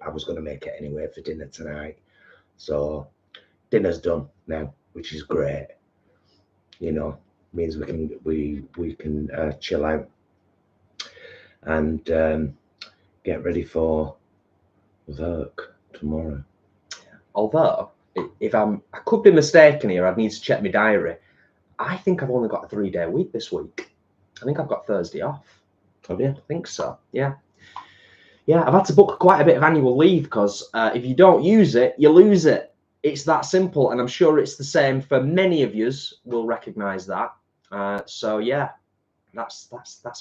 I was going to make it anyway for dinner tonight. So dinner's done now, which is great. You know, means we can chill out and get ready for work tomorrow. Although, if I could be mistaken here, I'd need to check my diary. I think I've only got a 3-day week this week. I think I've got Thursday off. Have you? I think so. Yeah. Yeah, I've had to book quite a bit of annual leave because if you don't use it, you lose it. It's that simple, and I'm sure it's the same for many of yous. Will recognise that. So yeah, that's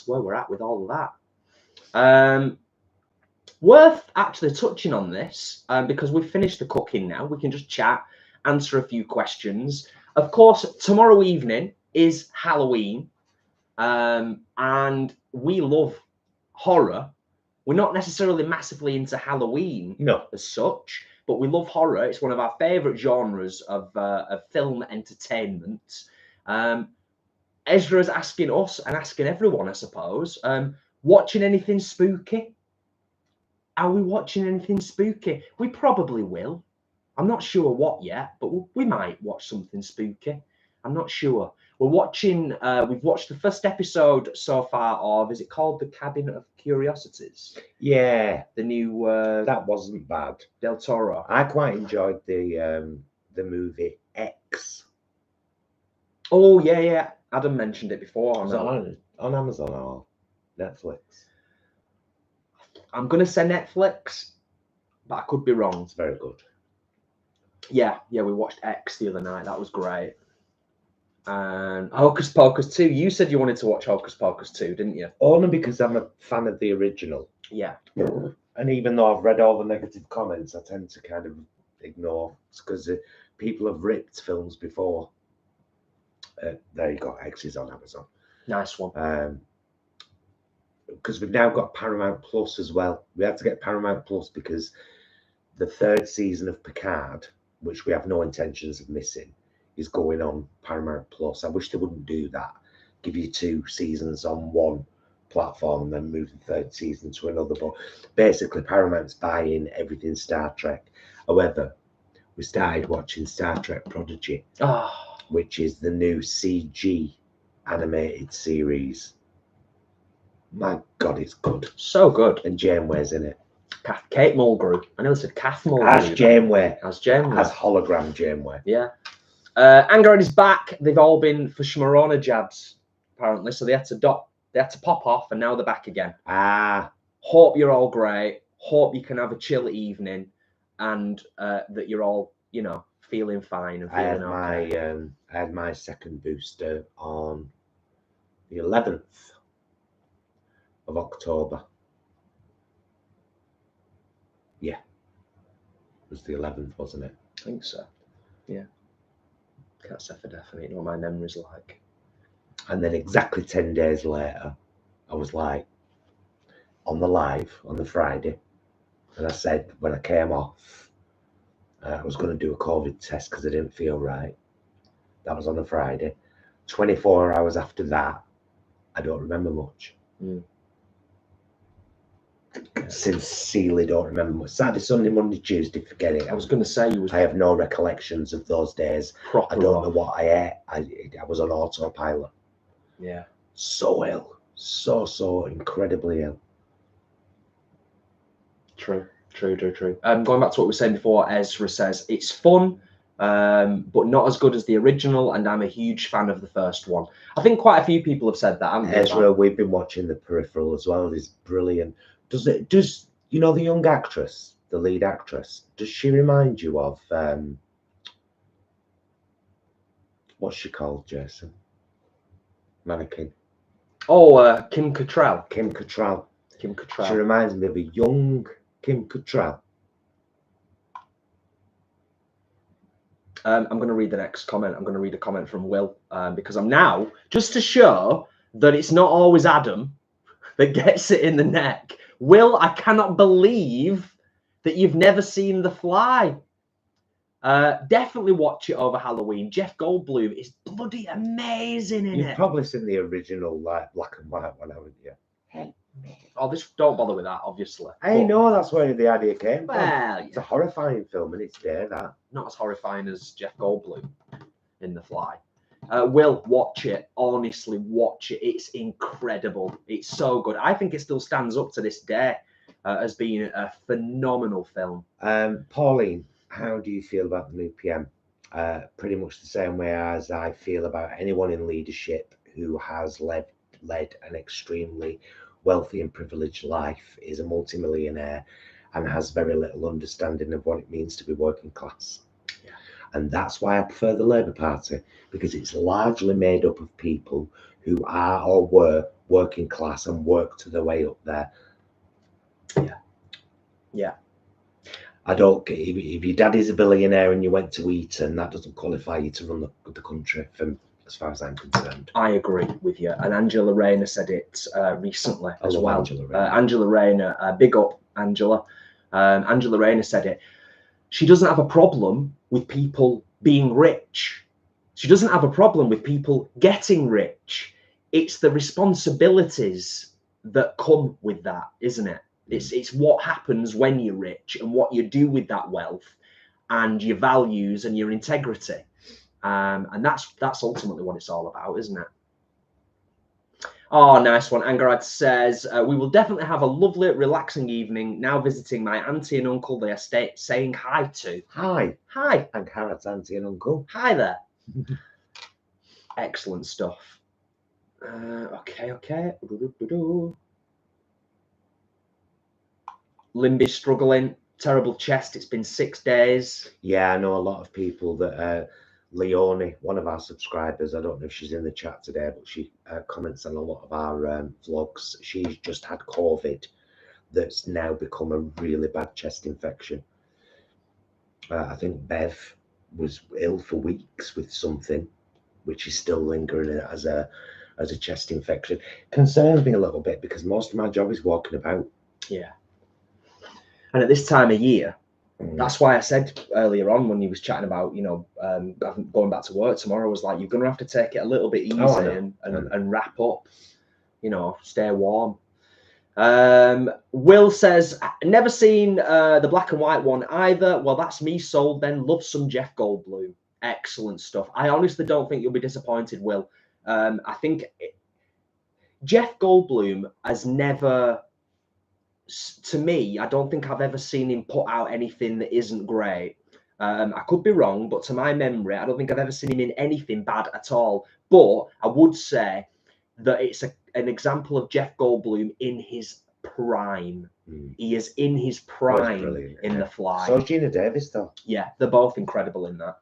where we're at with all of that. Worth actually touching on this because we've finished the cooking now. We can just chat, answer a few questions. Of course, tomorrow evening is Halloween, and we love horror. We're not necessarily massively into Halloween as such, but we love horror. It's one of our favourite genres of film entertainment. Ezra's asking us and asking everyone, I suppose, watching anything spooky? Are we watching anything spooky? We probably will. I'm not sure what yet, but we might watch something spooky. I'm not sure. We're watching, we've watched the first episode so far of, is it called The Cabinet of Curiosities? Yeah. The new... that wasn't bad. Del Toro. I quite enjoyed the movie X. Oh, yeah, yeah. Adam mentioned it before. Was it on Amazon or Netflix? I'm going to say Netflix, but I could be wrong. It's very good. Yeah, we watched X the other night. That was great. And Hocus Pocus 2. You said you wanted to watch Hocus Pocus 2, didn't you? Only because I'm a fan of the original. Yeah. And even though I've read all the negative comments, I tend to kind of ignore because people have ripped films before. There you go. X is on Amazon. Nice one. Because we've now got Paramount Plus as well. We had to get Paramount Plus because the 3rd season of Picard, which we have no intentions of missing, is going on Paramount Plus. I wish they wouldn't do that. Give you 2 seasons on one platform and then move the 3rd season to another. But basically, Paramount's buying everything Star Trek. However, we started watching Star Trek Prodigy, which is the new CG animated series. My God, it's good. So good. And Janeway's in it. Kate Mulgrew. I know it's a Kath Mulgrew. As Janeway. As Janeway. As hologram Janeway. Yeah. Angharads is back. They've all been for Shmarona jabs, apparently. So they had to pop off, and now they're back again. Hope you're all great. Hope you can have a chill evening, and that you're all, you know, feeling fine and feeling okay. I had my 2nd booster on the 11th of October. Yeah. It was the 11th, wasn't it? I think so. Yeah. Can't say for definite. You know what my memory's like. And then exactly 10 days later, I was like, on the live on the Friday, And I said, when I came off, I was going to do a COVID test because I didn't feel right. That was on a Friday. 24 hours after that, I don't remember much. Sincerely don't remember much. Saturday, Sunday, Monday, Tuesday, forget it. I was going to say you was I have no recollections of those days. proper I don't off. know what I ate. I was on autopilot. Yeah. So ill. So incredibly ill. True. Going back to what we were saying before, Ezra says it's fun, but not as good as the original, and I'm a huge fan of the first one. I think quite a few people have said that, haven't they? Ezra, we've been watching The Peripheral as well. It's brilliant. Does you know the young actress, the lead actress? Does she remind you of what's she called, Jason? Mannequin. Oh, Kim Cattrall. Kim Cattrall. Kim Cattrall. She reminds me of a young Kim Cattrall. I'm going to read the next comment. I'm going to read a comment from Will, because I'm now, just to show that it's not always Adam that gets it in the neck. Will, I cannot believe that you've never seen The Fly. Definitely watch it over Halloween. Jeff Goldblum is bloody amazing in it. You've probably seen the original like black and white one, haven't you? Oh, this don't bother with that, obviously. I know that's where the idea came from. Well, It's a horrifying film, and it's there. That not as horrifying as Jeff Goldblum in The Fly. Will, watch it. Honestly, watch it. It's incredible. It's so good. I think it still stands up to this day as being a phenomenal film. Pauline, how do you feel about the new PM? Pretty much the same way as I feel about anyone in leadership who has led an extremely wealthy and privileged life, is a multimillionaire, and has very little understanding of what it means to be working class. Yeah. And that's why I prefer the Labour Party, because it's largely made up of people who are or were working class and worked their way up there. Yeah. I don't. If your daddy's a billionaire and you went to Eton, that doesn't qualify you to run the country, as far as I'm concerned. I agree with you. And Angela Rayner said it recently as well. Angela Rayner, big up Angela. Angela Rayner said it. She doesn't have a problem with people being rich. She doesn't have a problem with people getting rich. It's the responsibilities that come with that, isn't it? It's what happens when you're rich and what you do with that wealth and your values and your integrity. And that's ultimately what it's all about, isn't it? Oh, nice one. Angharads says, we will definitely have a lovely, relaxing evening. Now visiting my auntie and uncle they are saying hi to. Hi. Hi. Angharads auntie and uncle. Hi there. Excellent stuff. Okay. Limby's struggling. Terrible chest. It's been 6 days. Yeah, I know a lot of people that Leonie, one of our subscribers, I don't know if she's in the chat today, but she comments on a lot of our vlogs. She's just had COVID that's now become a really bad chest infection. I think Bev was ill for weeks with something, which is still lingering as a chest infection. Concerns me a little bit because most of my job is walking about. Yeah. And at this time of year, that's why I said earlier on when he was chatting about, going back to work tomorrow, I was like, you're going to have to take it a little bit easy and wrap up, stay warm. Will says, never seen the black and white one either. Well, that's me sold then. Love some Jeff Goldblum. Excellent stuff. I honestly don't think you'll be disappointed, Will. I think Jeff Goldblum has never... To me, I don't think I've ever seen him put out anything that isn't great. I could be wrong, but to my memory, I don't think I've ever seen him in anything bad at all. But I would say that it's an example of Jeff Goldblum in his prime. He is in his prime in The Fly. So is Gina Davis, though. Yeah, they're both incredible in that.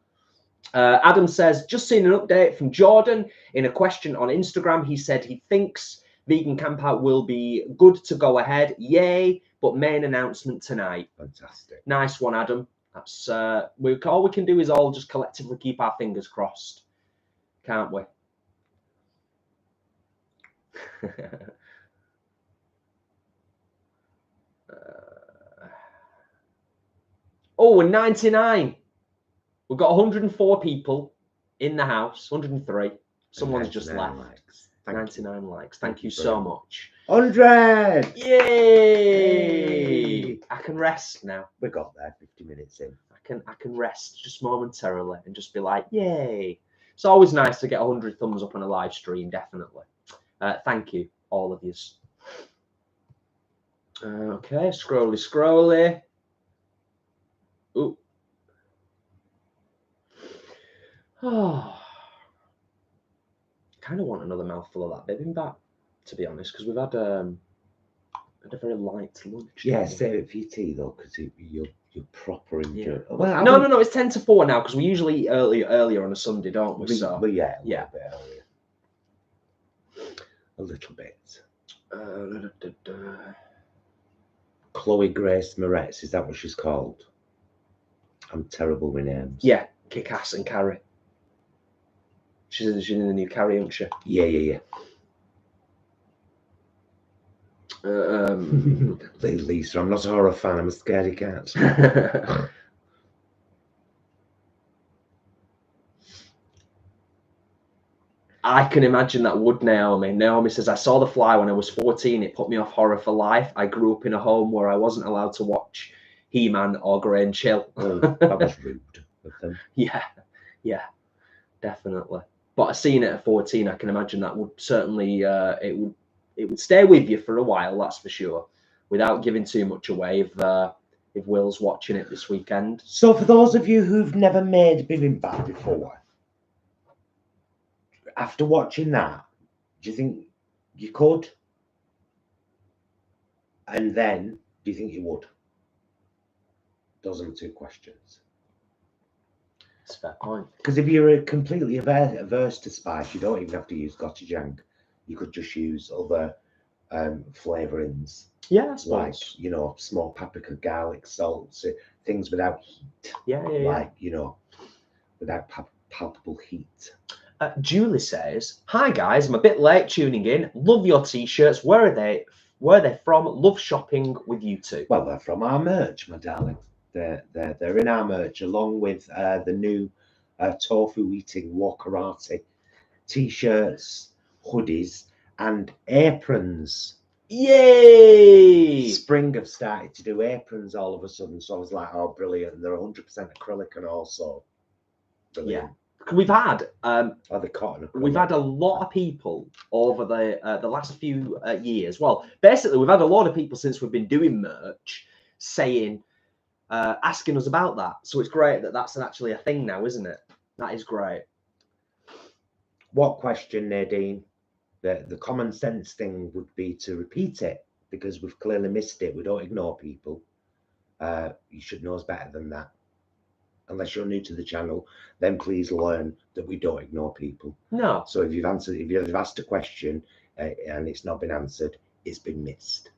Adam says, just seen an update from Jordan in a question on Instagram. He said he thinks Vegan Camp Out will be good to go ahead. Yay, but main announcement tonight. Fantastic. Nice one, Adam. That's all we can do is all just collectively keep our fingers crossed, can't we? Oh, we're 99. We've got 104 people in the house. 103. Someone's just left. Likes. 99 likes. Thank you so much. 100! Yay! I can rest now. We got there 50 minutes in. I can rest just momentarily and just be like, yay. It's always nice to get 100 thumbs up on a live stream, definitely. Thank you, all of yous. Okay, scrolly. Ooh. Oh. Kind of want another mouthful of that bibimbap, to be honest, because we've had a very light lunch. Yeah, save it for your tea though, because you're proper into it. Well, no, it's 10 to 4 now, because we usually eat earlier on a Sunday, don't we? So yeah, a little bit earlier. A little bit. Chloe Grace Moretz, is that what she's called? I'm terrible with names. Yeah, Kick-Ass and Carrie. She's in the new Carrie, isn't she? Yeah. Lisa, I'm not a horror fan. I'm a scaredy cat. I can imagine that would Naomi. Naomi says, I saw The Fly when I was 14. It put me off horror for life. I grew up in a home where I wasn't allowed to watch He-Man or Grange Chill. Oh, that was rude of them. Yeah, definitely. But seeing it at 14, I can imagine that would certainly it would stay with you for a while, that's for sure, without giving too much away if Will's watching it this weekend. So for those of you who've never made bibimbap before, after watching that, do you think you could? And then, do you think you would? Those are the two questions. That's a fair point. Because if you're completely averse to spice, you don't even have to use gochujang. You could just use other flavourings. Yeah, I suppose. Like, you know, small paprika, garlic, salt, things without heat. Yeah. Like, you know, without palpable heat. Julie says, hi guys, I'm a bit late tuning in. Love your t-shirts. Where are they from? Love shopping with you two. Well, they're from our merch, my darling. They're in our merch, along with the new tofu eating Karate t-shirts, hoodies, and aprons. Yay! Spring have started to do aprons all of a sudden, so I was like, oh, brilliant. And they're 100% acrylic and also brilliant. Yeah. We've had the cotton acrylic. We've had a lot of people over the last few years. Well, basically, we've had a lot of people since we've been doing merch saying, asking us about that. So it's great that that's actually a thing now, isn't it? That is great. What question, Nadine? The common sense thing would be to repeat it, because we've clearly missed it. We don't ignore people. You should know us better than that. Unless you're new to the channel, then please learn that we don't ignore people. No. So if you've asked a question and it's not been answered, it's been missed.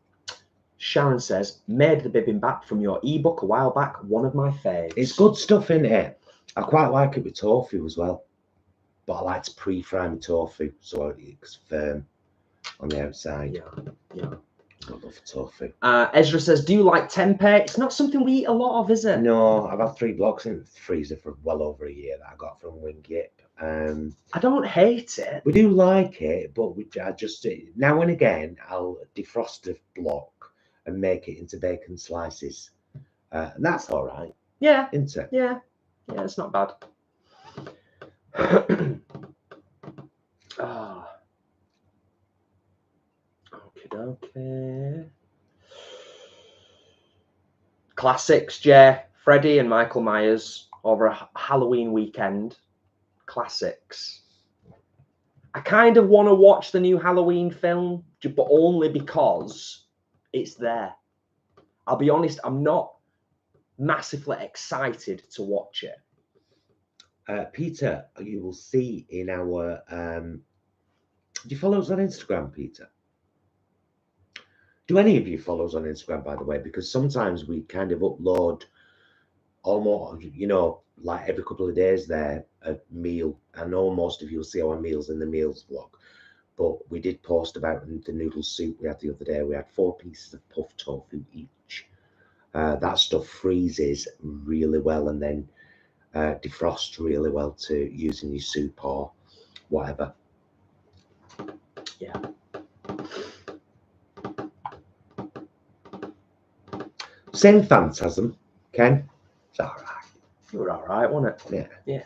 Sharon says, made the bibimbap from your ebook a while back. One of my faves. It's good stuff, in it. I quite like it with tofu as well. But I like to pre-fry my tofu so it's firm on the outside. Yeah. I love tofu. Ezra says, do you like tempeh? It's not something we eat a lot of, is it? No, I've had 3 blocks in the freezer for well over a year that I got from Wingip. I don't hate it. We do like it, but I just now and again I'll defrost a block and make it into bacon slices, and that's all right. Yeah, isn't it? Yeah, it's not bad. Okay. Classics, Jay. Freddy and Michael Myers over a Halloween weekend. Classics. I kind of want to watch the new Halloween film, but only because it's there. I'll be honest, I'm not massively excited to watch it. Peter, you will see in our... do you follow us on Instagram, Peter? Do any of you follow us on Instagram, by the way? Because sometimes we kind of upload almost, you know, like every couple of days there, a meal. I know most of you will see our meals in the meals vlog, but we did post about the noodle soup we had the other day. We had 4 pieces of puffed tofu each. That stuff freezes really well and then defrosts really well to use in your soup or whatever. Yeah. Same phantasm, Ken. It's all right. You were all right, wasn't it? Yeah. Yeah.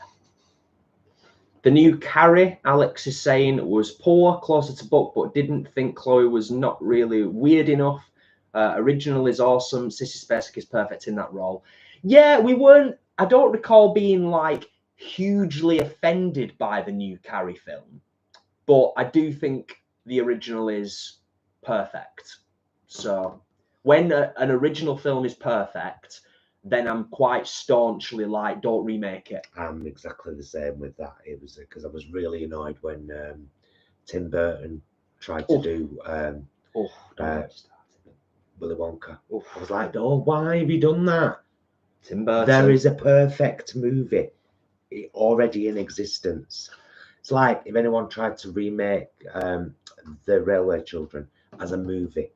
The new Carrie, Alex is saying, was poor, closer to book, but didn't think Chloe was not really weird enough. Original is awesome. Sissy Spacek is perfect in that role. Yeah, we weren't. I don't recall being like hugely offended by the new Carrie film, but I do think the original is perfect. So when an original film is perfect, then I'm quite staunchly like, don't remake it. I'm exactly the same with that. It was because I was really annoyed when Tim Burton tried to do Willy Wonka. I was like, oh, why have you done that? Tim Burton. There is a perfect movie already in existence. It's like if anyone tried to remake The Railway Children as a movie.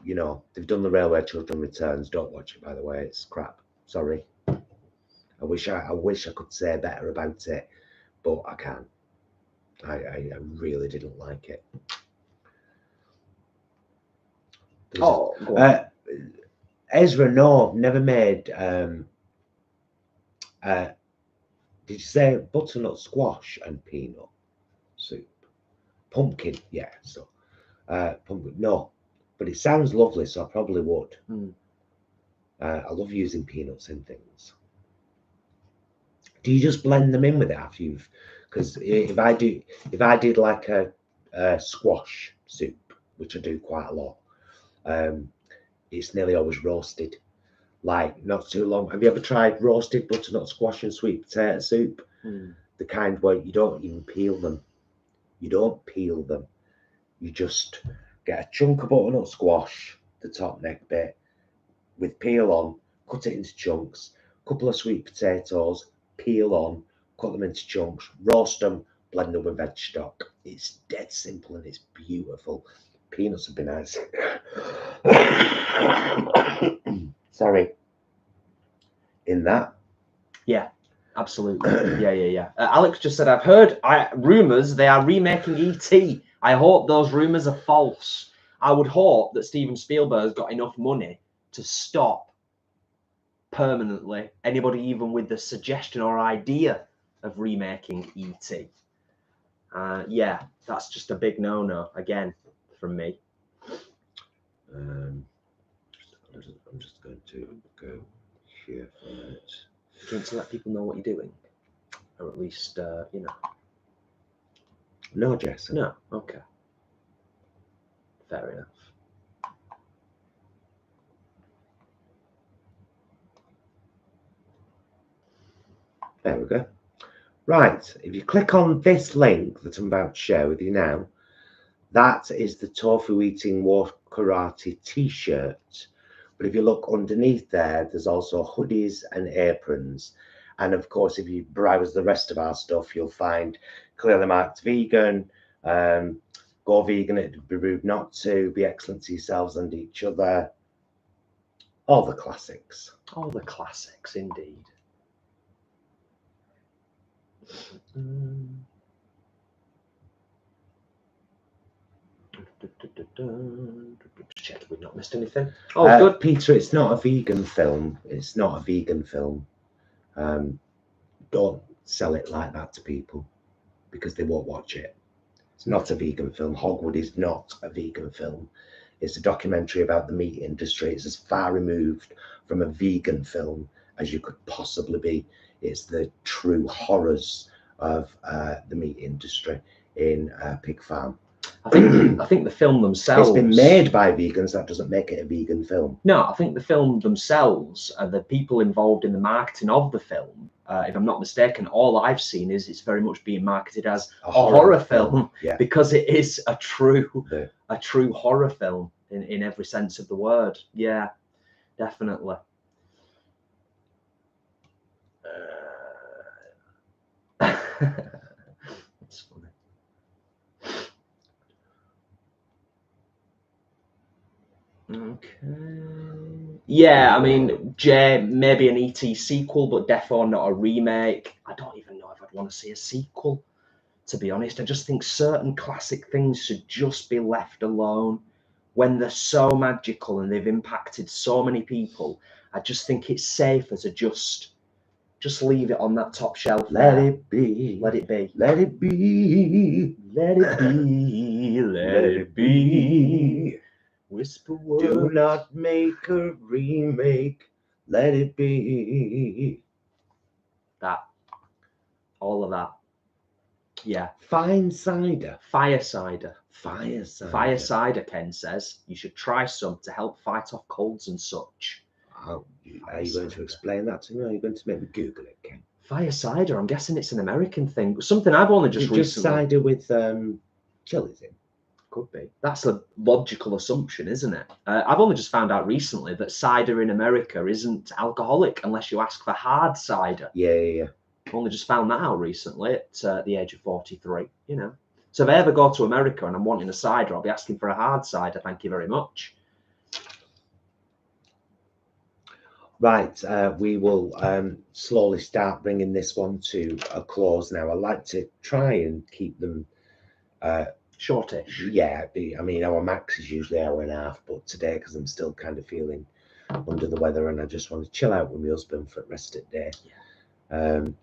You know, they've done The Railway Children Returns. Don't watch it, by the way. It's crap. Sorry. I wish I could say better about it, but I can't. I really didn't like it. Ezra, no, never made. Did you say butternut squash and peanut soup? Pumpkin, yeah. So, pumpkin, no, but it sounds lovely, so I probably would. I love using peanuts in things. Do you just blend them in with it after you've? Because if I did like a squash soup, which I do quite a lot, it's nearly always roasted. Like not too long. Have you ever tried roasted butternut squash and sweet potato soup? The kind where you don't even peel them. You don't peel them. You just get a chunk of butternut squash, the top neck bit, with peel on, cut it into chunks, couple of sweet potatoes, peel on, cut them into chunks, roast them, blend them with veg stock. It's dead simple and it's beautiful. Peanuts would be nice. Sorry. In that. Yeah, absolutely. Yeah. Alex just said, I've heard rumours they are remaking E.T. I hope those rumours are false. I would hope that Steven Spielberg's got enough money to stop permanently anybody even with the suggestion or idea of remaking E.T. Yeah, that's just a big no-no, again, from me. I'm just going to go here for a minute. Do you want to let people know what you're doing? Or at least, you know. No, Jess. No, okay. Fair enough. There we go. Right, if you click on this link that I'm about to share with you now, that is the Tofu Eating War Karate t-shirt. But if you look underneath there, there's also hoodies and aprons. And of course, if you browse the rest of our stuff, you'll find clearly marked vegan, go vegan, it'd be rude not to, be excellent to yourselves and each other. All the classics. All the classics, indeed. Check we've not missed anything. Oh, good. Peter, it's not a vegan film. It's not a vegan film. Don't sell it like that to people because they won't watch it. It's not a vegan film. Hogwood is not a vegan film. It's a documentary about the meat industry. It's as far removed from a vegan film as you could possibly be. It's the true horrors of the meat industry in Pig Farm. I think the film themselves. It's been made by vegans. That doesn't make it a vegan film. No, I think the film themselves, the people involved in the marketing of the film, if I'm not mistaken, all I've seen is it's very much being marketed as a horror film. Yeah. Because it is a true horror film in every sense of the word. Yeah, definitely. It's funny. Okay. Yeah, I mean, Jay, maybe an ET sequel, but defo not a remake. I don't even know if I'd want to see a sequel, to be honest. I just think certain classic things should just be left alone. When they're so magical and they've impacted so many people, I just think it's safer to just leave it on that top shelf. Let it be. Let it be. Let it be. Let it be. Let it be. Whisper words. Do not make a remake. Let it be. That. All of that. Yeah. Fine cider. Fire cider. Fire cider. Fire cider, Ken says. You should try some to help fight off colds and such. Oh, are you going to explain that to me, or are you going to make me Google it, Ken? Fire cider, I'm guessing it's an American thing. Something I've only just recently... Just cider with chilies in? Could be. That's a logical assumption, isn't it? I've only just found out recently that cider in America isn't alcoholic unless you ask for hard cider. Yeah. Only just found that out recently at the age of 43, you know. So if I ever go to America and I'm wanting a cider, I'll be asking for a hard cider. Thank you very much. Right, we will slowly start bringing this one to a close now. I like to try and keep them shortish. Yeah, I mean, our max is usually hour and a half, but today, because I'm still kind of feeling under the weather and I just want to chill out with my husband for the rest of the day, and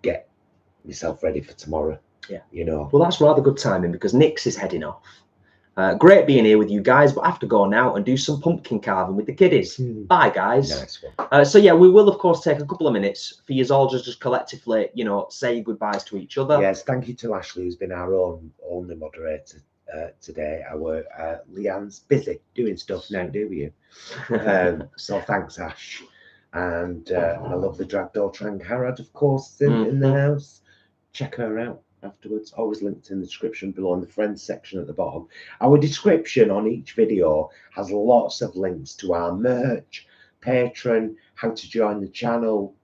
get myself ready for tomorrow. Yeah, you know. Well, that's rather good timing because Nix is heading off. Great being here with you guys, but I have to go now and do some pumpkin carving with the kiddies. Bye, guys. Nice one. So yeah, we will of course take a couple of minutes for you all just collectively, you know, say goodbyes to each other. Yes, thank you to Ashley, who's been our only moderator today. Our Leanne's busy doing stuff now, do you? So thanks, Ash. And I love the drag daughter Angharad, of course, in the house. Check her out afterwards. Always linked in the description below in the friends section at the bottom. Our description on each video has lots of links to our merch, Patreon, how to join the channel,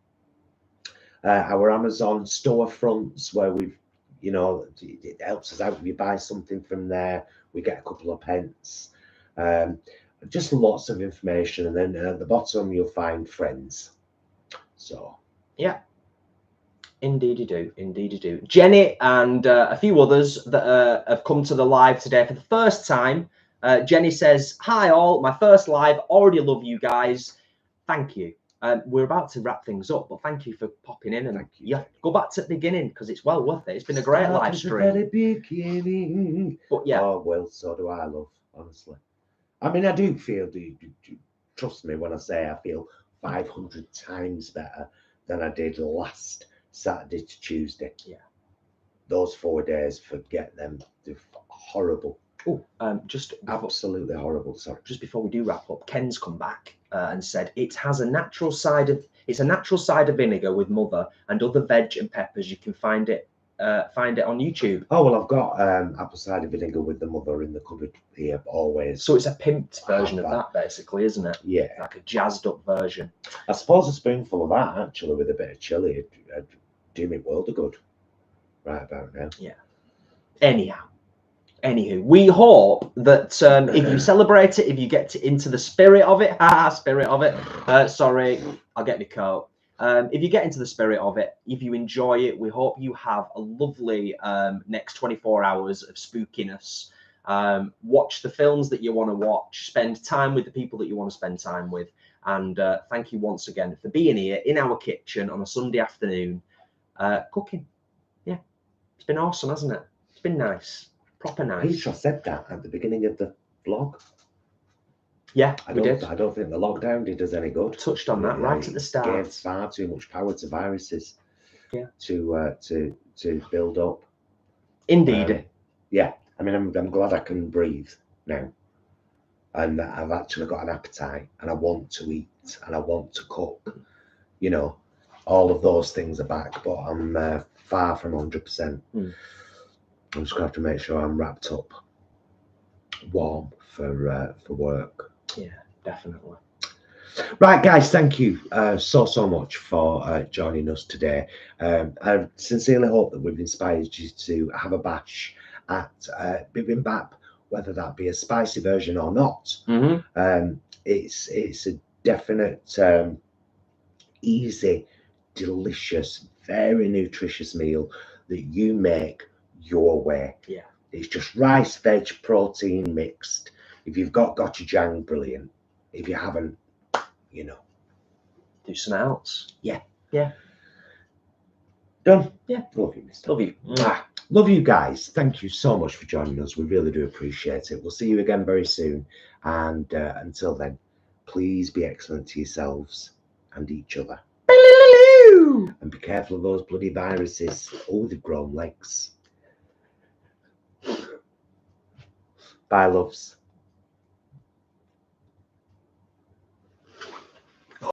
our Amazon storefronts where we've, you know, it helps us out if you buy something from there. We get a couple of pence. Just lots of information, and then at the bottom you'll find friends. So yeah. Indeed you do. Indeed you do. Jenny and a few others that have come to the live today for the first time. Jenny says, hi all, my first live, already love you guys. Thank you. We're about to wrap things up, but thank you for popping in. And yeah, go back to the beginning because it's well worth it. It's been a great live stream. At the very beginning. But yeah. Oh, well, so do I, love, honestly. I mean, I do feel, trust me when I say I feel 500 times better than I did last Saturday to Tuesday. Yeah, those 4 days, forget them. They're horrible. Oh, just absolutely horrible. Sorry. Just before we do wrap up, Ken's come back and said it's a natural cider vinegar with mother and other veg and peppers. You can find it on YouTube. Oh well, I've got apple cider vinegar with the mother in the cupboard here always. So it's a pimped version of that, basically, isn't it? Yeah, like a jazzed up version. I suppose a spoonful of that actually with a bit of chili would do me world of good right about now. Yeah. Anywho, we hope that if you celebrate it, if you get into the spirit of it, sorry, I'll get my coat. If you get into the spirit of it, if you enjoy it, we hope you have a lovely next 24 hours of spookiness. Watch the films that you want to watch, spend time with the people that you want to spend time with. And thank you once again for being here in our kitchen on a Sunday afternoon, cooking. Yeah, it's been awesome, hasn't it? It's been nice. Proper nice. Peter said that at the beginning of the vlog. Yeah, we did. I don't think the lockdown did us any good. Touched on that right at the start. Gave far too much power to viruses. Yeah. To build up. Indeed. Yeah. I mean, I'm glad I can breathe now, and I've actually got an appetite, and I want to eat, and I want to cook. You know, all of those things are back, but I'm far from 100%. I'm just gonna have to make sure I'm wrapped up, warm for work. Yeah, definitely. Right, guys, thank you so much for joining us today. I sincerely hope that we've inspired you to have a bash at BIBIMBAP whether that be a spicy version or not. It's a definite easy, delicious, very nutritious meal that you make your way. Yeah. It's just rice, veg, protein mixed. If you've got gochujang, brilliant. If you haven't, you know, do some else. Yeah. Yeah. Done. Yeah. Love you, Mr. Love you. Love you guys. Thank you so much for joining us. We really do appreciate it. We'll see you again very soon. And until then, please be excellent to yourselves and each other. And be careful of those bloody viruses. Oh, they've grown legs. Bye, loves.